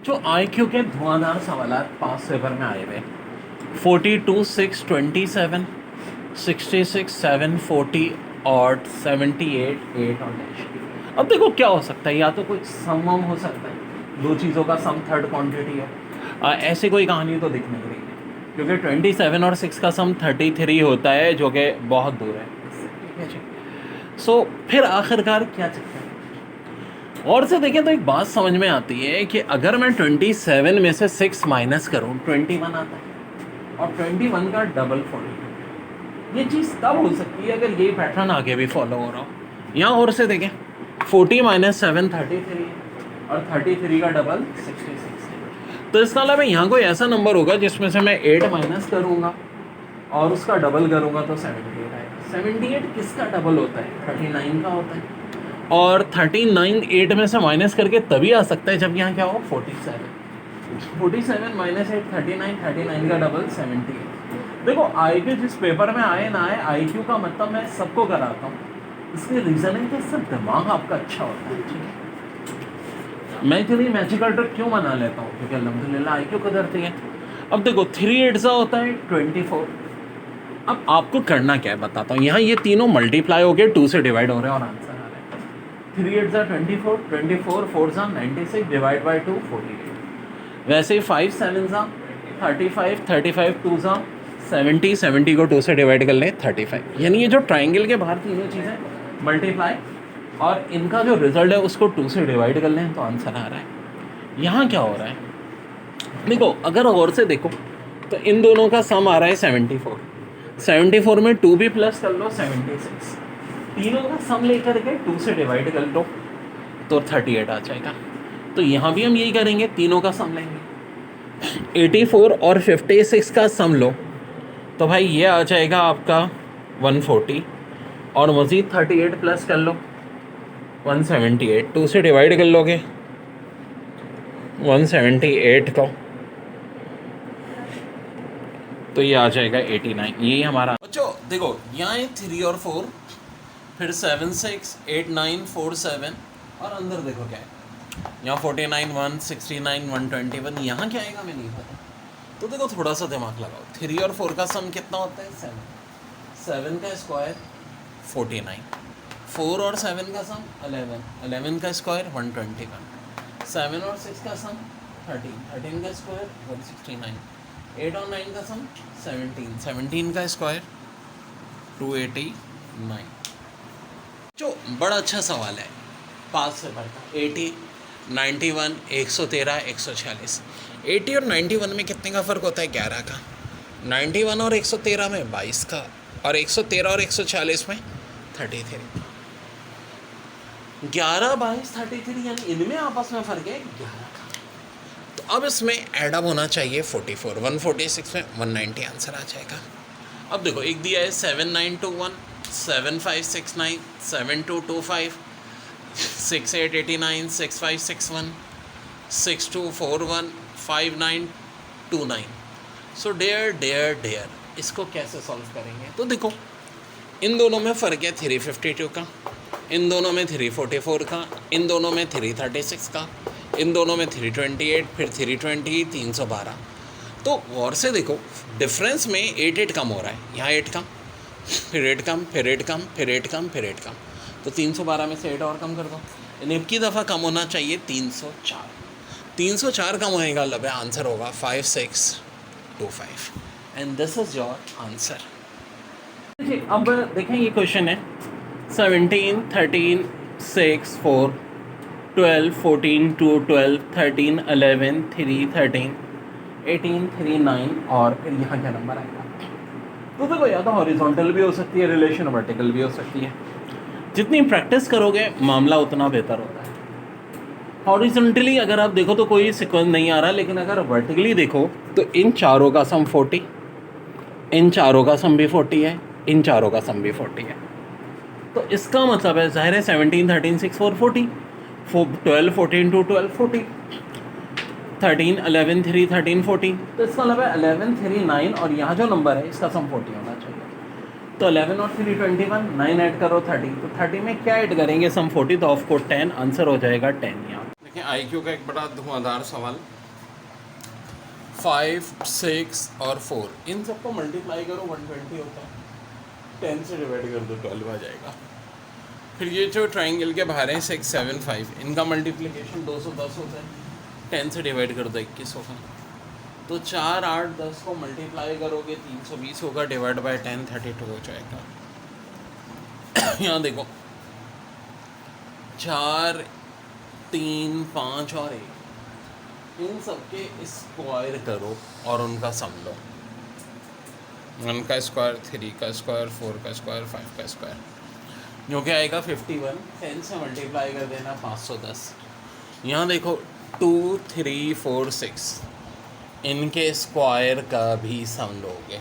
जो IQ के धुआंधार सवाल पास पेपर में आए हुए 42 6 27 66 7 40 और 78 8 और डैश। अब देखो क्या हो सकता है, या तो कोई सम हो सकता है, दो चीज़ों का सम थर्ड क्वांटिटी है। ऐसी कोई कहानी तो दिख नहीं रही है, क्योंकि 27 और 6 का सम 33 होता है, जो कि बहुत दूर है। ठीक है जी। सो फिर आखिरकार क्या चक्कर है? और से देखें तो एक बात समझ में आती है कि अगर मैं 27 में से 6 माइनस करूँ 21 आता है, और 21 का डबल 40। ये चीज़ तब हो सकती है अगर यही पैटर्न आगे भी फॉलो हो रहा हो। यहाँ और से देखें 40 माइनस 7 33 है, और 33 का डबल 66 है। तो इसका मतलब यहाँ कोई ऐसा नंबर होगा जिसमें से मैं 8 माइनस करूँगा और उसका डबल करूँगा तो 78 आएगा। 78 किसका डबल होता है? 39 का होता है। और 39 8 में से माइनस करके तभी आ सकता है जब यहाँ क्या हो 47 माइनस 8 39 का डबल 78। देखो IQ जिस पेपर में आए ना आए, IQ का मतलब मैं सबको कराता हूँ, इसकी रीज़न है कि सब दिमाग आपका अच्छा होता है। ठीक है, मैं इतनी मैजिकल ट्रिक क्यों बना लेता हूँ? क्योंकि अल्हम्दुलिल्लाह IQ कुदरती है। अब देखो 3 8 होता है 24। अब आपको करना क्या है बताता हूँ। यहाँ ये तीनों मल्टीप्लाई हो गए, 2 से डिवाइड हो रहे हैं और आंसर आ रहा है। 3 8 24, 24 4 96 डिवाइड बाई 2 48। वैसे ही 5 7 35, 35 2 70, 70 को 2 से डिवाइड कर लें 35। यानी ये जो ट्राइंगल के बाहर तीनों चीज़ें मल्टीप्लाई और इनका जो रिजल्ट है उसको 2 से डिवाइड कर लें तो आंसर आ रहा है। यहाँ क्या हो रहा है देखो, अगर और से देखो तो इन दोनों का सम आ रहा है 74। 74 में 2 भी प्लस कर लो 76। तीनों का सम लेकर के 2 से डिवाइड कर लो तो 38 आ जाएगा। तो यहाँ भी हम यही करेंगे, तीनों का सम लेंगे। 84 और 56 का सम लो तो भाई ये आ जाएगा आपका 140, और मज़ीद 38 प्लस कर लो 178। 2 से डिवाइड कर लोगे 178 को तो ये आ जाएगा 89। यही हमारा बच्चों देखो, यहाँ है 3 और 4, फिर 7 6 8 9 4 7, और अंदर देखो क्या है, यहाँ 49 169 121। यहाँ क्या आएगा मैं नहीं पता। तो देखो थोड़ा सा दिमाग लगाओ, 3 और 4 का सम कितना होता है 7। 7 का स्क्वायर 49, 4 और 7 का सम 11, 11 का स्क्वायर 121, 7 और 6 का सम 13, 13 का स्क्वायर 169, 8 और 9 का सम 17, 17 का स्क्वायर 289। जो बड़ा अच्छा सवाल है पास से बढ़ता 80 91 113 146। 80 और 91 में कितने का फ़र्क होता है? 11 का। 91 और 113 में 22 का, और 113 और 140 में 33। 11 22 33, यानी इनमें आपस में फ़र्क है 11 का। तो अब इसमें एडअप होना चाहिए 44, 146 में 190 आंसर आ जाएगा। अब देखो एक दिया है 7921 7569 7225 6889 6561 6241 5929। सो डेयर इसको कैसे सॉल्व करेंगे? तो देखो इन दोनों में फ़र्क है 352 का, इन दोनों में 344 का, इन दोनों में 336 का, इन दोनों में 328, फिर 320 312। तो गौर से देखो डिफरेंस में 8 8 कम हो रहा है। यहाँ 8 कम, फिर 8 कम, फिर 8 कम, फिर 8 कम, फिर 8 कम। तो 312 में से 8 और कम कर दो। अब की दफ़ा कम होना चाहिए 304। 304 कम होएगा, लब आंसर होगा 5625। And this is your answer. अब देखें ये क्वेश्चन है 17 13 6 4 12 14 2 12 13 11 3 13 18 3 9, और फिर यहाँ क्या नंबर आएगा? तो देखो या तो हॉरिजॉन्टल भी हो सकती है रिलेशन, वर्टिकल भी हो सकती है। जितनी प्रैक्टिस करोगे मामला उतना बेहतर होता है। हॉरिजॉन्टली अगर आप देखो तो कोई सीक्वेंस नहीं आ रहा, लेकिन अगर वर्टिकली देखो तो इन चारों का सम 40, इन चारों का सम भी 40 है, इन चारों का सम भी 40 है। तो इसका मतलब है ज़ाहिर है 17 13 6 4 40, 12 14 2 12 40, 13 11 3 13 14। तो इसका मतलब है 11 3 9, और यहाँ जो नंबर है इसका सम 40 होना चाहिए। तो 11 और 3 21, 9 ऐड करो 30। तो 30 में क्या ऐड करेंगे? सम 40, तो ऑफ कोर्स 10 आंसर हो जाएगा 10। यहाँ देखिए IQ का एक बड़ा धुआंधार सवाल। 5, 6 और 4 इन सबको मल्टीप्लाई करो 120 होता है, 10 से डिवाइड कर दो 12 आ जाएगा। फिर ये जो ट्राइंगल के बाहर हैं 6, 7, 5 इनका मल्टीप्लिकेशन 210 होता है, 10 से डिवाइड कर दो 21 होगा। तो 4, 8, 10 को मल्टीप्लाई करोगे 320 होगा, डिवाइड बाय 10 32 हो जाएगा। यहाँ देखो 4, 3, 5 और 1 इन सबके स्क्वायर करो और उनका सम लो। 1 का स्क्वायर, 3 का स्क्वायर, 4 का स्क्वायर, 5 का स्क्वायर, जो कि आएगा 51। 10 से मल्टीप्लाई कर देना 510। यहाँ देखो 2, 3, 4, 6 इनके स्क्वायर का भी सम लोगे।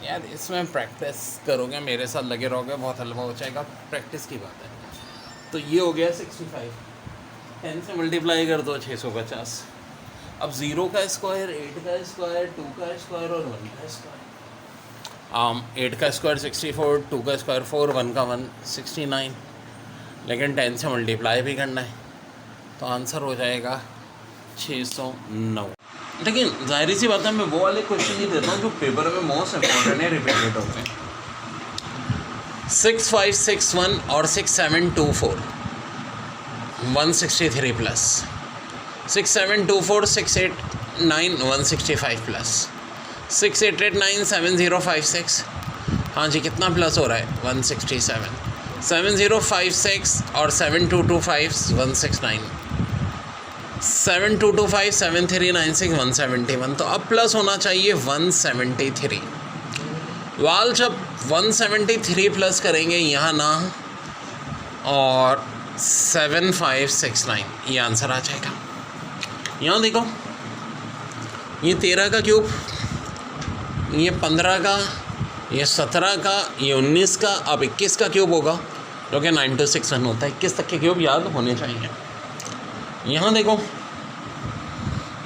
यार इसमें प्रैक्टिस करोगे, मेरे साथ लगे रहोगे, बहुत हलवा हो जाएगा, प्रैक्टिस की बात है। तो ये हो गया 65। 10 से मल्टीप्लाई कर दो 650। अब 0 का स्क्वायर, 8 का स्क्वायर, 2 का स्क्वायर और 1 का स्क्वायर। 8 का स्क्वायर 64, 2 का स्क्वायर 4, 1 का 1 69, लेकिन 10 से मल्टीप्लाई भी करना है, तो आंसर हो जाएगा 609। लेकिन जाहिर सी बात है, मैं वो वाले क्वेश्चन ही देता हूँ जो पेपर में मोस्ट इम्पोर्टेंट है, रिपीटेड होते हैं। 6, 5, 6, 1 और 6, 7, 2, 4 163 प्लस 6, 7, 2, 4 6, 8, 9 165 प्लस 6, 8, 8, 9 7, 0, 5, 6। हाँ जी, कितना प्लस हो रहा है? 167। 7, 0, 5, 6 और 7, 2, 2, 5 169। 7, 2, 2, 5 7, 3, 9, 6 171। तो अब प्लस होना चाहिए 173। वाल जब 173 प्लस करेंगे यहाँ ना, और 7569 ये आंसर आ जाएगा। यहाँ देखो, ये 13 का क्यूब, ये 15 का, ये 17 का, ये 19 का, अब 21 का क्यूब होगा, जो कि 9261 होता है। 21 तक के क्यूब याद होने चाहिए। यहाँ देखो,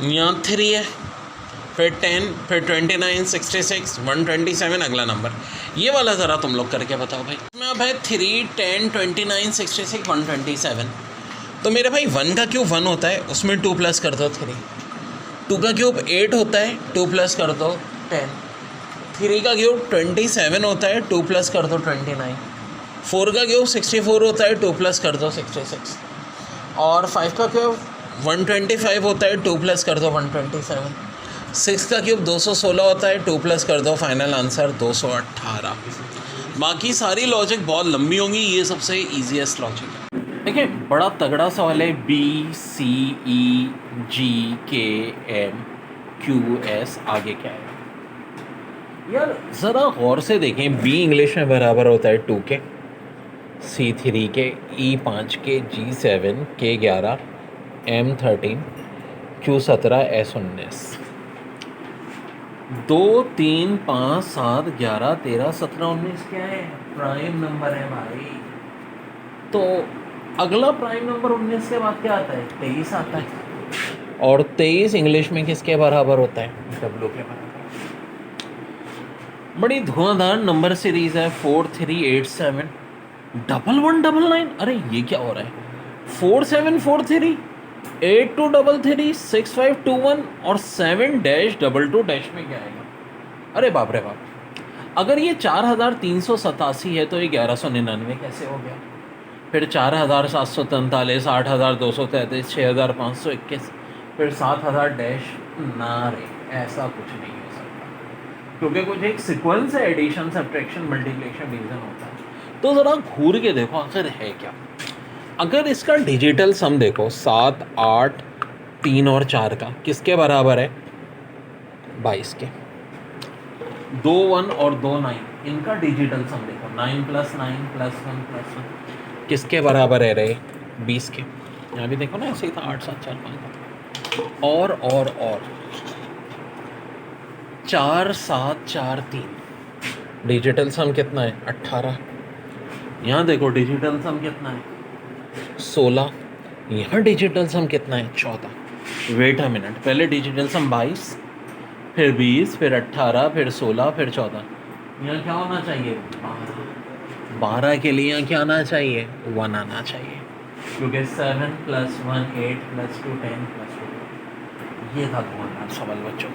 यहाँ 3 है, फिर 10, फिर 29, 66, 127 अगला नंबर। ये वाला ज़रा तुम लोग करके बताओ भाई। इसमें अब है 3, 10, 29, 66, 127। तो मेरे भाई 1 का क्यूब 1 होता है, उसमें 2 प्लस कर दो 3। 2 का क्यूब 8 होता है, 2 प्लस कर दो 10। 3 का क्यूब 27 होता है, 2 प्लस कर दो 29। 4 का क्यूब 64 होता है, 2 प्लस कर दो 66। और 5 का क्यूब 125 होता है, 2 प्लस कर दो 127। 6 का क्यूब 216 होता है, 2 प्लस कर दो, फाइनल आंसर 218। बाकी सारी लॉजिक बहुत लंबी होंगी, ये सबसे ईजीएस्ट लॉजिक है। देखिए बड़ा तगड़ा सवाल है। BCEGKMQS आगे क्या है यार, ज़रा गौर से देखें। B इंग्लिश में बराबर होता है 2 के, C 3 के, E 5 के, G 7, K 11, M 13, Q 17, S 19। 2, 3, 5, 7, 11, 13, 17, 19 क्या है? प्राइम नंबर है भाई। तो अगला प्राइम नंबर 19 के बाद क्या आता है? 23 आता है। और 23 इंग्लिश में किसके बराबर होता है? W के बराबर। बड़ी धुआंधार नंबर सीरीज है। 4, 3, 8, 7, 1, 1, 9, 9। अरे ये क्या हो रहा है? 4, 7, 4, 3, 8, 2, 3, 3, 6, 5, 2, 1 और 7 डैश 2, 2 डैश में क्या आएगा? अरे बाप रे बाप। अगर ये 4387 है तो ये 1199 कैसे हो गया? फिर 4743, 8233, 6521, फिर 7000 डैश ना रे, ऐसा कुछ नहीं हो सकता, क्योंकि कुछ एक सीक्वेंस है, एडिशन, सब्ट्रैक्शन, मल्टीप्लिकेशन, डिवीजन होता है। तो ज़रा घूर के देखो आखिर है क्या। अगर इसका डिजिटल सम देखो 7, 8, 3 और 4 का किसके बराबर है? 22 के। 2 1 और 2 9 इनका डिजिटल सम देखो, 9 + 9 + 1 + 1 किसके बराबर है रे? 20 के। यहाँ भी देखो ना, ऐसे ही था 8 7 4 5 और 4 7 4 3 डिजिटल सम कितना है? 18। यहाँ देखो डिजिटल सम कितना है? 16। यहाँ डिजिटल सम कितना है? 14। वेट अ मिनट, पहले डिजिटल सम 22, फिर 20, फिर 18, फिर 16, फिर 14। यहाँ क्या होना चाहिए? 12 के लिए यहाँ क्या आना चाहिए? 1 आना चाहिए। क्योंकि 7 + 1 8 + 2 10 + 2 ये था घुमावदार सवाल बच्चों।